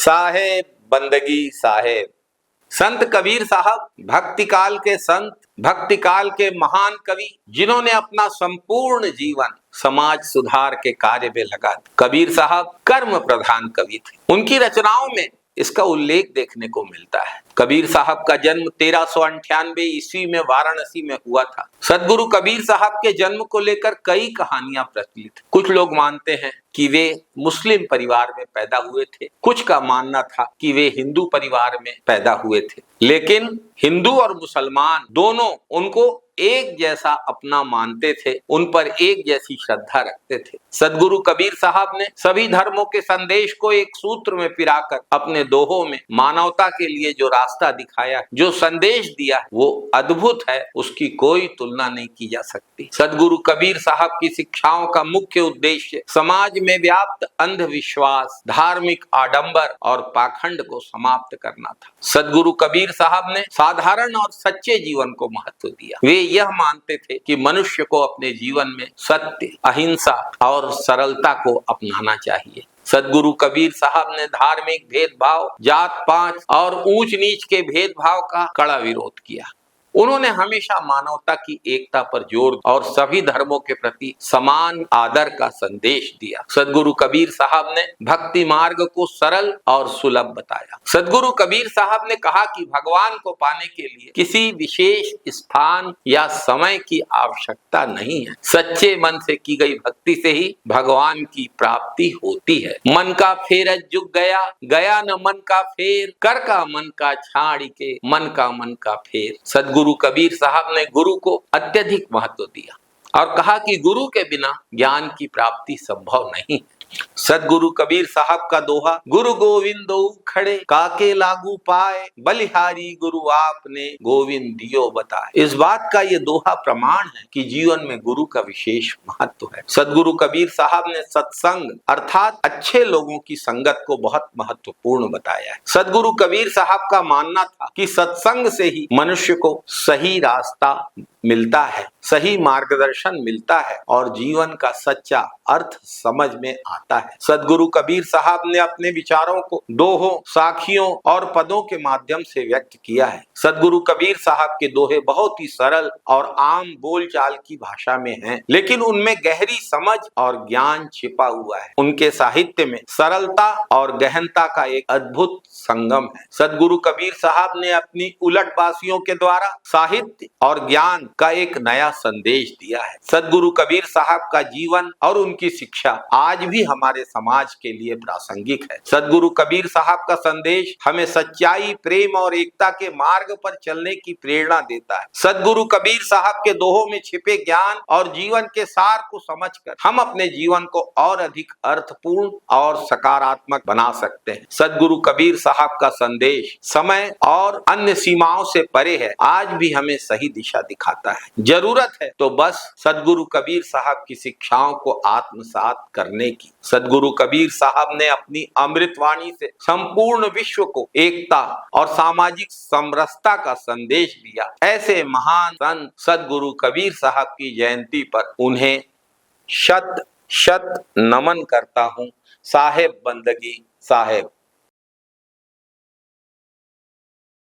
साहेब बंदगी साहेब। संत कबीर साहब भक्ति काल के संत, भक्ति काल के महान कवि, जिन्होंने अपना संपूर्ण जीवन समाज सुधार के कार्य में लगा दिया। कबीर साहब कर्म प्रधान कवि थे। उनकी रचनाओं में इसका उल्लेख देखने को मिलता है। कबीर साहब का जन्म 1398 ईस्वी में वाराणसी में हुआ था। सदगुरु कबीर साहब के जन्म को लेकर कई कहानियां प्रचलित। कुछ लोग मानते हैं कि वे मुस्लिम परिवार में पैदा हुए थे, कुछ का मानना था कि वे हिंदू परिवार में पैदा हुए थे। लेकिन हिंदू और मुसलमान दोनों उनको एक जैसा अपना मानते थे, उन पर एक जैसी श्रद्धा रखते थे। सदगुरु कबीर साहब ने सभी धर्मों के संदेश को एक सूत्र में पिराकर अपने दोहों में मानवता के लिए जो रास्ता दिखाया, जो संदेश दिया, वो अद्भुत है, उसकी कोई तुलना नहीं की जा सकती। सदगुरु कबीर साहब की शिक्षाओं का मुख्य उद्देश्य समाज में व्याप्त अंधविश्वास, धार्मिक आडंबर और पाखंड को समाप्त करना था। सदगुरु कबीर साहब ने साधारण और सच्चे जीवन को महत्व दिया। वे यह मानते थे कि मनुष्य को अपने जीवन में सत्य, अहिंसा और सरलता को अपनाना चाहिए। सदगुरु कबीर साहब ने धार्मिक भेदभाव, जात पात और ऊंच नीच के भेदभाव का कड़ा विरोध किया। उन्होंने हमेशा मानवता की एकता पर जोर और सभी धर्मों के प्रति समान आदर का संदेश दिया। सदगुरु कबीर साहब ने भक्ति मार्ग को सरल और सुलभ बताया। सदगुरु कबीर साहब ने कहा कि भगवान को पाने के लिए किसी विशेष स्थान या समय की आवश्यकता नहीं है। सच्चे मन से की गई भक्ति से ही भगवान की प्राप्ति होती है। मन का फेर जुग गया, गया न मन का फेर, कर का मन का छाड़ी के, मन का फेर। सदगुरु कबीर साहब ने गुरु को अत्यधिक महत्व दिया और कहा कि गुरु के बिना ज्ञान की प्राप्ति संभव नहीं है। सदगुरु कबीर साहब का दोहा, गुरु गोविंदो खड़े काके लागू पाए, बलिहारी गुरु आपने गोविंद दियो बताए। इस बात का ये दोहा प्रमाण है कि जीवन में गुरु का विशेष महत्व है। सदगुरु कबीर साहब ने सत्संग अर्थात अच्छे लोगों की संगत को बहुत महत्वपूर्ण बताया है। सदगुरु कबीर साहब का मानना था कि सत्संग से ही मनुष्य को सही रास्ता मिलता है, सही मार्गदर्शन मिलता है और जीवन का सच्चा अर्थ समझ में आता है। सदगुरु कबीर साहब ने अपने विचारों को दोहों, साखियों और पदों के माध्यम से व्यक्त किया है। सदगुरु कबीर साहब के दोहे बहुत ही सरल और आम बोलचाल की भाषा में हैं, लेकिन उनमें गहरी समझ और ज्ञान छिपा हुआ है। उनके साहित्य में सरलता और गहनता का एक अद्भुत संगम है। सदगुरु कबीर साहब ने अपनी उलटबाजियों के द्वारा साहित्य और ज्ञान का एक नया संदेश दिया है। सदगुरु कबीर साहब का जीवन और उनकी शिक्षा आज भी हमारे समाज के लिए प्रासंगिक है। सदगुरु कबीर साहब का संदेश हमें सच्चाई, प्रेम और एकता के मार्ग पर चलने की प्रेरणा देता है। सदगुरु कबीर साहब के दोहों में छिपे ज्ञान और जीवन के सार को समझकर हम अपने जीवन को और अधिक अर्थपूर्ण और सकारात्मक बना सकते हैं। सदगुरु कबीर साहब का संदेश समय और अन्य सीमाओं से परे है, आज भी हमें सही दिशा दिखाता है। जरूरत है तो बस सदगुरु कबीर साहब की शिक्षाओं को आत्मसात करने की। सदगुरु कबीर साहब ने अपनी अमृत वाणी से संपूर्ण विश्व को एकता और सामाजिक समरसता का संदेश दिया। ऐसे महान संत सदगुरु कबीर साहब की जयंती पर उन्हें शत शत नमन करता हूँ। साहेब बंदगी साहेब।